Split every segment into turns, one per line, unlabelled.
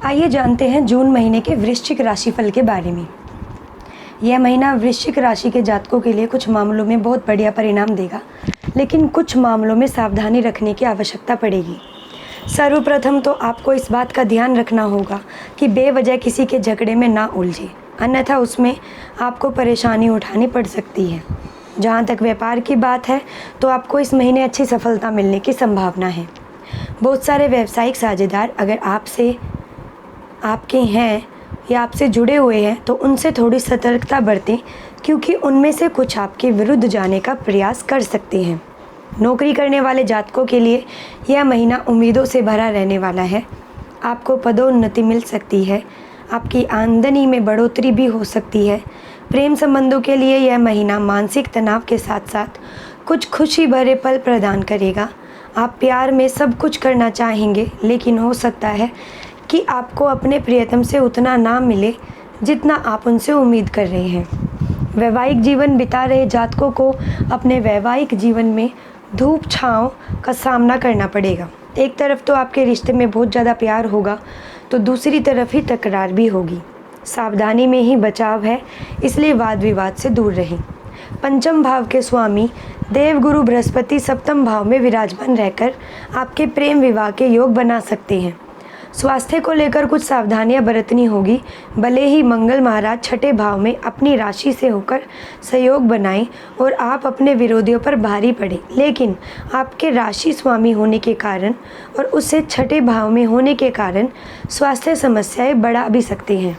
आइए जानते हैं जून महीने के वृश्चिक राशिफल के बारे में। यह महीना वृश्चिक राशि के जातकों के लिए कुछ मामलों में बहुत बढ़िया परिणाम देगा, लेकिन कुछ मामलों में सावधानी रखने की आवश्यकता पड़ेगी। सर्वप्रथम तो आपको इस बात का ध्यान रखना होगा कि बेवजह किसी के झगड़े में ना उलझे, अन्यथा उसमें आपको परेशानी उठानी पड़ सकती है। जहाँ तक व्यापार की बात है तो आपको इस महीने अच्छी सफलता मिलने की संभावना है। बहुत सारे व्यावसायिक साझेदार अगर आपके हैं या आपसे जुड़े हुए हैं तो उनसे थोड़ी सतर्कता बरतें, क्योंकि उनमें से कुछ आपके विरुद्ध जाने का प्रयास कर सकते हैं। नौकरी करने वाले जातकों के लिए यह महीना उम्मीदों से भरा रहने वाला है। आपको पदोन्नति मिल सकती है, आपकी आमदनी में बढ़ोतरी भी हो सकती है। प्रेम संबंधों के लिए यह महीना मानसिक तनाव के साथ साथ कुछ खुशी भरे पल प्रदान करेगा। आप प्यार में सब कुछ करना चाहेंगे, लेकिन हो सकता है कि आपको अपने प्रियतम से उतना ना मिले जितना आप उनसे उम्मीद कर रहे हैं। वैवाहिक जीवन बिता रहे जातकों को अपने वैवाहिक जीवन में धूप छांव का सामना करना पड़ेगा। एक तरफ तो आपके रिश्ते में बहुत ज़्यादा प्यार होगा, तो दूसरी तरफ ही तकरार भी होगी। सावधानी में ही बचाव है, इसलिए वाद विवाद से दूर रहें। पंचम भाव के स्वामी देवगुरु बृहस्पति सप्तम भाव में विराजमान रहकर आपके प्रेम विवाह के योग बना सकते हैं। स्वास्थ्य को लेकर कुछ सावधानियां बरतनी होगी। भले ही मंगल महाराज छठे भाव में अपनी राशि से होकर सहयोग बनाएं और आप अपने विरोधियों पर भारी पड़े, लेकिन आपके राशि स्वामी होने के कारण और उससे छठे भाव में होने के कारण स्वास्थ्य समस्याएं बढ़ा भी सकते हैं,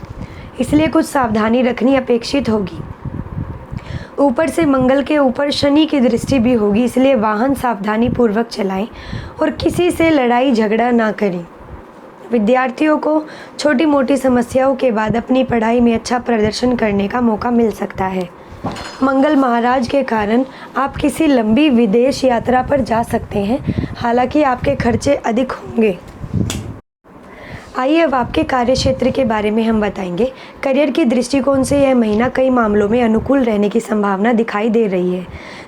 इसलिए कुछ सावधानी रखनी अपेक्षित होगी। ऊपर से मंगल के ऊपर शनि की दृष्टि भी होगी, इसलिए वाहन सावधानी पूर्वक चलाएं और किसी से लड़ाई झगड़ा ना करें। विद्यार्थियों को छोटी मोटी समस्याओं के बाद अपनी पढ़ाई में अच्छा प्रदर्शन करने का मौका मिल सकता है। मंगल महाराज के कारण आप किसी लंबी विदेश यात्रा पर जा सकते हैं, हालांकि आपके खर्चे अधिक होंगे। आइए अब आपके कार्य क्षेत्र के बारे में हम बताएंगे। करियर की दृष्टिकोण से यह महीना कई मामलों में अनुकूल रहने की संभावना दिखाई दे रही है।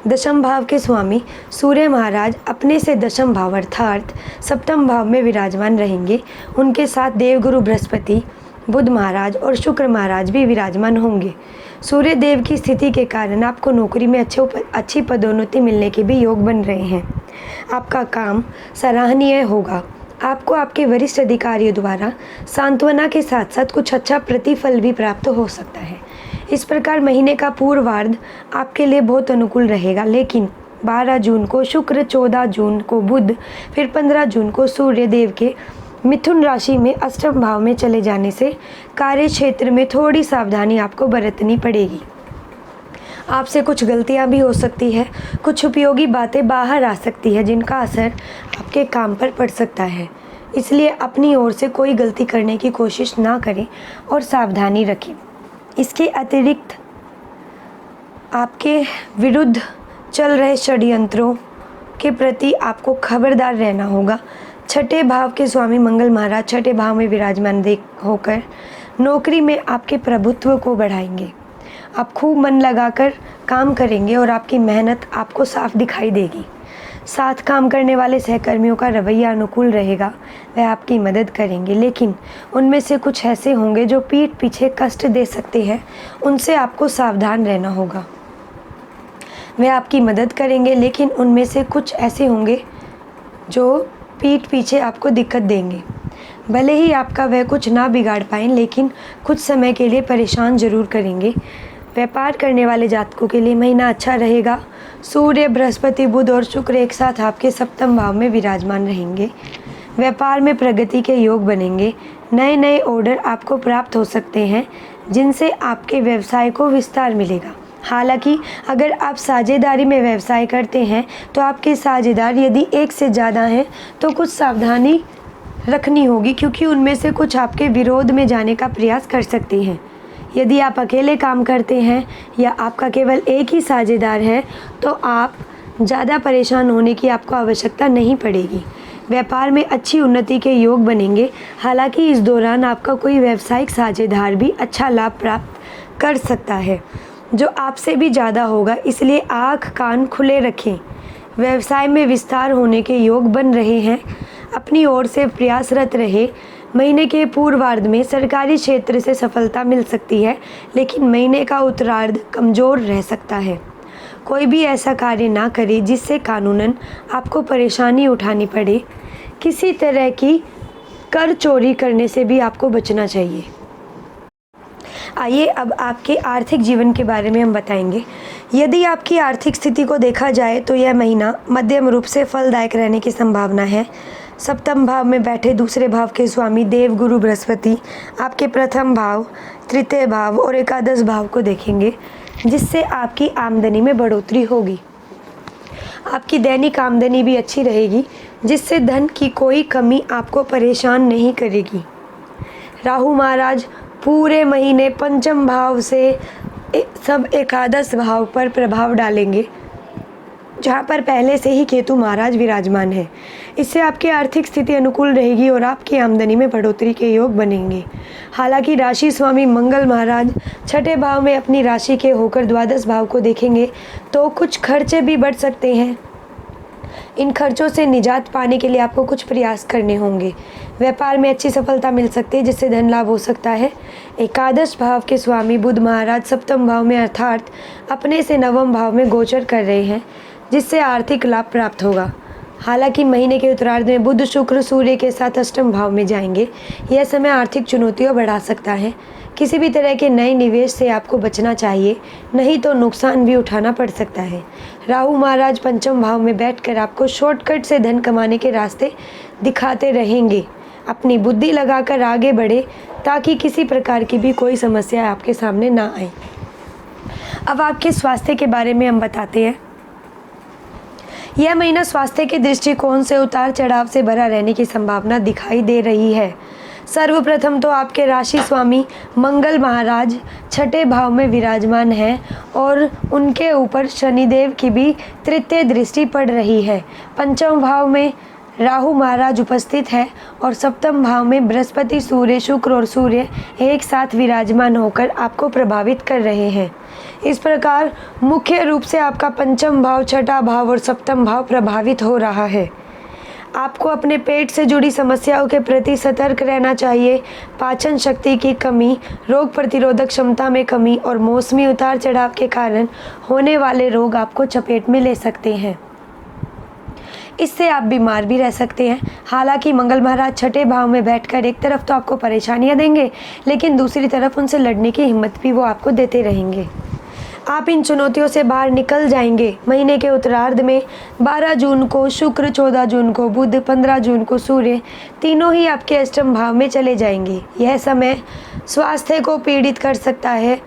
दशम भाव के स्वामी सूर्य महाराज अपने से दशम भाव अर्थात सप्तम भाव में विराजमान रहेंगे। उनके साथ देवगुरु बृहस्पति, बुध महाराज और शुक्र महाराज भी विराजमान होंगे। सूर्य देव की स्थिति के कारण आपको नौकरी में अच्छी पदोन्नति मिलने के भी योग बन रहे हैं। आपका काम सराहनीय होगा। आपको आपके वरिष्ठ अधिकारियों द्वारा सांत्वना के साथ साथ कुछ अच्छा प्रतिफल भी प्राप्त हो सकता है। इस प्रकार महीने का पूर्वार्ध आपके लिए बहुत अनुकूल रहेगा, लेकिन 12 जून को शुक्र, 14 जून को बुध, फिर 15 जून को सूर्य देव के मिथुन राशि में अष्टम भाव में चले जाने से कार्य क्षेत्र में थोड़ी सावधानी आपको बरतनी पड़ेगी। आपसे कुछ गलतियां भी हो सकती है, कुछ उपयोगी बातें बाहर आ सकती है जिनका असर आपके काम पर पड़ सकता है, इसलिए अपनी ओर से कोई गलती करने की कोशिश ना करें और सावधानी रखें। इसके अतिरिक्त आपके विरुद्ध चल रहे षड्यंत्रों के प्रति आपको खबरदार रहना होगा। छठे भाव के स्वामी मंगल महाराज छठे भाव में विराजमान होकर नौकरी में आपके प्रभुत्व को बढ़ाएंगे। आप खूब मन लगाकर काम करेंगे और आपकी मेहनत आपको साफ दिखाई देगी। साथ काम करने वाले सहकर्मियों का रवैया अनुकूल रहेगा, वह आपकी मदद करेंगे, लेकिन उनमें से कुछ ऐसे होंगे जो पीठ पीछे कष्ट दे सकते हैं, उनसे आपको सावधान रहना होगा। वह आपकी मदद करेंगे, लेकिन उनमें से कुछ ऐसे होंगे जो पीठ पीछे आपको दिक्कत देंगे। भले ही आपका वह कुछ ना बिगाड़ पाएँ, लेकिन कुछ समय के लिए परेशान जरूर करेंगे। व्यापार करने वाले जातकों के लिए महीना अच्छा रहेगा। सूर्य, बृहस्पति, बुध और शुक्र एक साथ आपके सप्तम भाव में विराजमान रहेंगे। व्यापार में प्रगति के योग बनेंगे। नए नए ऑर्डर आपको प्राप्त हो सकते हैं, जिनसे आपके व्यवसाय को विस्तार मिलेगा। हालांकि अगर आप साझेदारी में व्यवसाय करते हैं तो आपके साझेदार यदि एक से ज़्यादा हैं तो कुछ सावधानी रखनी होगी, क्योंकि उनमें से कुछ आपके विरोध में जाने का प्रयास कर सकते हैं। यदि आप अकेले काम करते हैं या आपका केवल एक ही साझेदार है तो आप ज़्यादा परेशान होने की आपको आवश्यकता नहीं पड़ेगी। व्यापार में अच्छी उन्नति के योग बनेंगे। हालांकि इस दौरान आपका कोई व्यावसायिक साझेदार भी अच्छा लाभ प्राप्त कर सकता है जो आपसे भी ज़्यादा होगा, इसलिए आँख कान खुले रखें। व्यवसाय में विस्तार होने के योग बन रहे हैं। अपनी ओर से प्रयासरत रहे। महीने के पूर्वार्ध में सरकारी क्षेत्र से सफलता मिल सकती है, लेकिन महीने का उत्तरार्ध कमज़ोर रह सकता है। कोई भी ऐसा कार्य ना करें जिससे कानूनन आपको परेशानी उठानी पड़े। किसी तरह की कर चोरी करने से भी आपको बचना चाहिए। आइए अब आपके आर्थिक जीवन के बारे में हम बताएंगे। यदि आपकी आर्थिक स्थिति को देखा जाए तो यह महीना मध्यम रूप से फलदायक रहने की संभावना है। सप्तम भाव में बैठे दूसरे भाव के स्वामी देव गुरु बृहस्पति आपके प्रथम भाव, तृतीय भाव और एकादश भाव को देखेंगे, जिससे आपकी आमदनी में बढ़ोतरी होगी। आपकी दैनिक आमदनी भी अच्छी रहेगी, जिससे धन की कोई कमी आपको परेशान नहीं करेगी। राहु महाराज पूरे महीने पंचम भाव से सब एकादश भाव पर प्रभाव डालेंगे, जहाँ पर पहले से ही केतु महाराज विराजमान है। इससे आपकी आर्थिक स्थिति अनुकूल रहेगी और आपकी आमदनी में बढ़ोतरी के योग बनेंगे। हालांकि राशि स्वामी मंगल महाराज छठे भाव में अपनी राशि के होकर द्वादश भाव को देखेंगे, तो कुछ खर्चे भी बढ़ सकते हैं। इन खर्चों से निजात पाने के लिए आपको कुछ प्रयास करने होंगे। व्यापार में अच्छी सफलता मिल सकती है, जिससे धन लाभ हो सकता है। एकादश भाव के स्वामी बुध महाराज सप्तम भाव में अर्थात अपने से नवम भाव में गोचर कर रहे हैं, जिससे आर्थिक लाभ प्राप्त होगा। हालांकि महीने के उत्तरार्ध में बुध शुक्र सूर्य के साथ अष्टम भाव में जाएंगे। यह समय आर्थिक चुनौतियां बढ़ा सकता है। किसी भी तरह के नए निवेश से आपको बचना चाहिए, नहीं तो नुकसान भी उठाना पड़ सकता है। राहु महाराज पंचम भाव में बैठकर आपको शॉर्टकट से धन कमाने के रास्ते दिखाते रहेंगे। अपनी बुद्धि लगाकर आगे बढ़े ताकि किसी प्रकार की भी कोई समस्या आपके सामने ना आए। अब आपके स्वास्थ्य के बारे में हम बताते हैं। यह महीना स्वास्थ्य के दृष्टिकोण से उतार चढ़ाव से भरा रहने की संभावना दिखाई दे रही है। सर्वप्रथम तो आपके राशि स्वामी मंगल महाराज छठे भाव में विराजमान हैं और उनके ऊपर शनिदेव की भी तृतीय दृष्टि पड़ रही है। पंचम भाव में राहु महाराज उपस्थित है और सप्तम भाव में बृहस्पति, सूर्य, शुक्र और सूर्य एक साथ विराजमान होकर आपको प्रभावित कर रहे हैं। इस प्रकार मुख्य रूप से आपका पंचम भाव, छठा भाव और सप्तम भाव प्रभावित हो रहा है। आपको अपने पेट से जुड़ी समस्याओं के प्रति सतर्क रहना चाहिए। पाचन शक्ति की कमी, रोग प्रतिरोधक क्षमता में कमी और मौसमी उतार चढ़ाव के कारण होने वाले रोग आपको चपेट में ले सकते हैं। इससे आप बीमार भी रह सकते हैं। हालांकि मंगल महाराज छठे भाव में बैठकर एक तरफ तो आपको परेशानियां देंगे, लेकिन दूसरी तरफ उनसे लड़ने की हिम्मत भी वो आपको देते रहेंगे। आप इन चुनौतियों से बाहर निकल जाएंगे। महीने के उत्तरार्ध में 12 जून को शुक्र, 14 जून को बुध, 15 जून को सूर्य, तीनों ही आपके अष्टम भाव में चले जाएंगे। यह समय स्वास्थ्य को पीड़ित कर सकता है।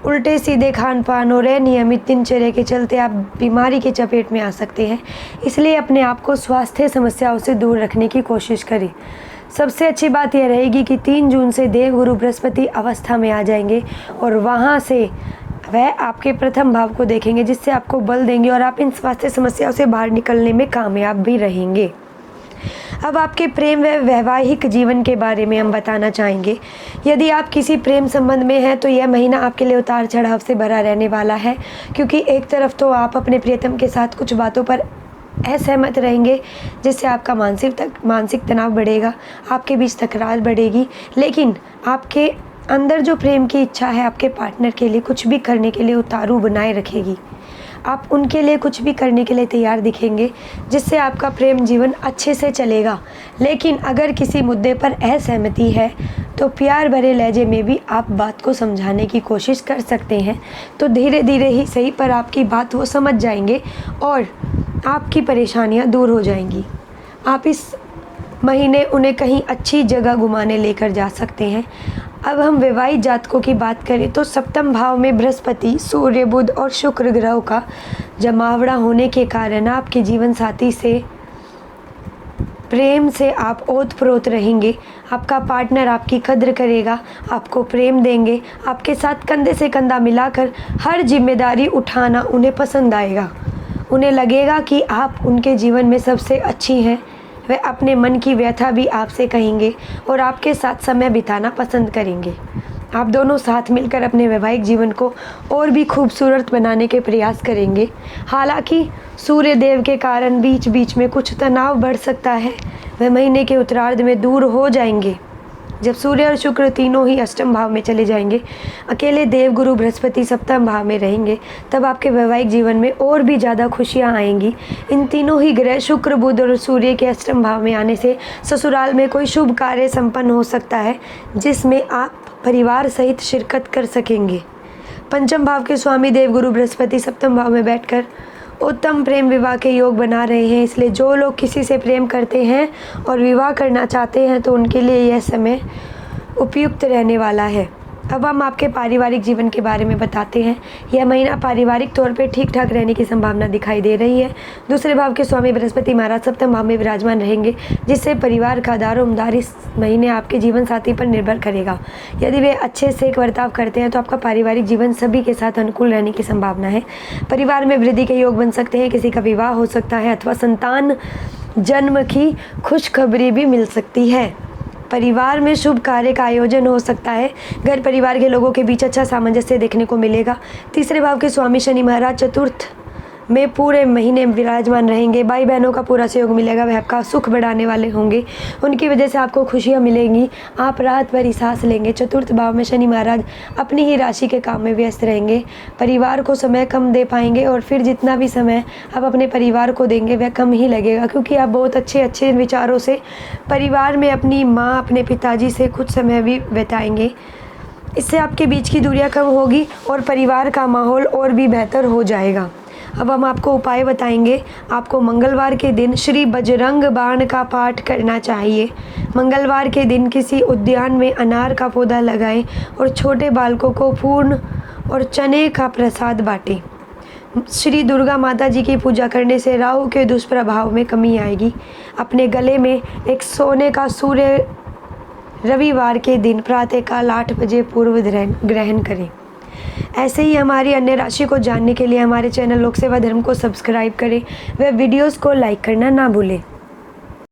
उल्टे सीधे खान पान और अनियमित दिनचर्या के चलते आप बीमारी के चपेट में आ सकते हैं। इसलिए अपने आप को स्वास्थ्य समस्याओं से दूर रखने की कोशिश करें। सबसे अच्छी बात यह रहेगी कि 3 जून से देवगुरु बृहस्पति अवस्था में आ जाएंगे और वहाँ से वह आपके प्रथम भाव को देखेंगे, जिससे आपको बल देंगे और आप इन स्वास्थ्य समस्याओं से बाहर निकलने में कामयाब भी रहेंगे। अब आपके प्रेम व वैवाहिक जीवन के बारे में हम बताना चाहेंगे। यदि आप किसी प्रेम संबंध में हैं तो यह महीना आपके लिए उतार चढ़ाव से भरा रहने वाला है, क्योंकि एक तरफ तो आप अपने प्रियतम के साथ कुछ बातों पर असहमत रहेंगे, जिससे आपका मानसिक तनाव बढ़ेगा, आपके बीच तकरार बढ़ेगी। लेकिन आपके अंदर जो प्रेम की इच्छा है आपके पार्टनर के लिए कुछ भी करने के लिए उतारू बनाए रखेगी। आप उनके लिए कुछ भी करने के लिए तैयार दिखेंगे, जिससे आपका प्रेम जीवन अच्छे से चलेगा। लेकिन अगर किसी मुद्दे पर असहमति है तो प्यार भरे लहजे में भी आप बात को समझाने की कोशिश कर सकते हैं। तो धीरे धीरे ही सही पर आपकी बात वो समझ जाएंगे और आपकी परेशानियां दूर हो जाएंगी। आप इस महीने उन्हें कहीं अच्छी जगह घुमाने लेकर जा सकते हैं। अब हम वैवाहिक जातकों की बात करें तो सप्तम भाव में बृहस्पति, सूर्य, बुध और शुक्र ग्रहों का जमावड़ा होने के कारण आपके जीवन साथी से प्रेम से आप ओत-प्रोत रहेंगे। आपका पार्टनर आपकी कद्र करेगा, आपको प्रेम देंगे, आपके साथ कंधे से कंधा मिलाकर हर जिम्मेदारी उठाना उन्हें पसंद आएगा। उन्हें लगेगा कि आप उनके जीवन में सबसे अच्छी हैं। वे अपने मन की व्यथा भी आपसे कहेंगे और आपके साथ समय बिताना पसंद करेंगे। आप दोनों साथ मिलकर अपने वैवाहिक जीवन को और भी खूबसूरत बनाने के प्रयास करेंगे। हालांकि सूर्य देव के कारण बीच बीच में कुछ तनाव बढ़ सकता है, वे महीने के उत्तरार्ध में दूर हो जाएंगे। जब सूर्य और शुक्र तीनों ही अष्टम भाव में चले जाएंगे, अकेले देव गुरु बृहस्पति सप्तम भाव में रहेंगे, तब आपके वैवाहिक जीवन में और भी ज़्यादा खुशियाँ आएंगी। इन तीनों ही ग्रह शुक्र, बुध और सूर्य के अष्टम भाव में आने से ससुराल में कोई शुभ कार्य संपन्न हो सकता है, जिसमें आप परिवार सहित शिरकत कर सकेंगे। पंचम भाव के स्वामी देव गुरु बृहस्पति सप्तम भाव में बैठकर उत्तम प्रेम विवाह के योग बना रहे हैं, इसलिए जो लोग किसी से प्रेम करते हैं और विवाह करना चाहते हैं तो उनके लिए यह समय उपयुक्त रहने वाला है। अब हम आपके पारिवारिक जीवन के बारे में बताते हैं। यह महीना पारिवारिक तौर पे ठीक ठाक रहने की संभावना दिखाई दे रही है। दूसरे भाव के स्वामी बृहस्पति महाराज सप्तम भाव में विराजमान रहेंगे, जिससे परिवार का दारोमदार इस महीने आपके जीवन साथी पर निर्भर करेगा। यदि वे अच्छे से बर्ताव करते हैं तो आपका पारिवारिक जीवन सभी के साथ अनुकूल रहने की संभावना है। परिवार में वृद्धि के योग बन सकते हैं, किसी का विवाह हो सकता है अथवा संतान जन्म की खुशखबरी भी मिल सकती है। परिवार में शुभ कार्य का आयोजन हो सकता है। घर परिवार के लोगों के बीच अच्छा सामंजस्य देखने को मिलेगा। तीसरे भाव के स्वामी शनि महाराज चतुर्थ में पूरे महीने विराजमान रहेंगे। भाई बहनों का पूरा सहयोग मिलेगा, वह आपका सुख बढ़ाने वाले होंगे, उनकी वजह से आपको खुशियाँ मिलेंगी, आप रात भर सांस लेंगे। चतुर्थ भाव में शनि महाराज अपनी ही राशि के काम में व्यस्त रहेंगे, परिवार को समय कम दे पाएंगे और फिर जितना भी समय आप अपने परिवार को देंगे वह कम ही लगेगा, क्योंकि आप बहुत अच्छे विचारों से परिवार में अपनी माँ, अपने पिताजी से कुछ समय भी बिताएंगे। इससे आपके बीच की दूरियां कम होगी और परिवार का माहौल और भी बेहतर हो जाएगा। अब हम आपको उपाय बताएंगे। आपको मंगलवार के दिन श्री बजरंग बाण का पाठ करना चाहिए। मंगलवार के दिन किसी उद्यान में अनार का पौधा लगाएं और छोटे बालकों को फूल और चने का प्रसाद बांटें। श्री दुर्गा माता जी की पूजा करने से राहु के दुष्प्रभाव में कमी आएगी। अपने गले में एक सोने का सूर्य रविवार के दिन प्रातःकाल 8 बजे पूर्व ग्रहण करें। ऐसे ही हमारी अन्य राशि को जानने के लिए हमारे चैनल लोक सेवा धर्म को सब्सक्राइब करें व वीडियोस को लाइक करना ना भूलें।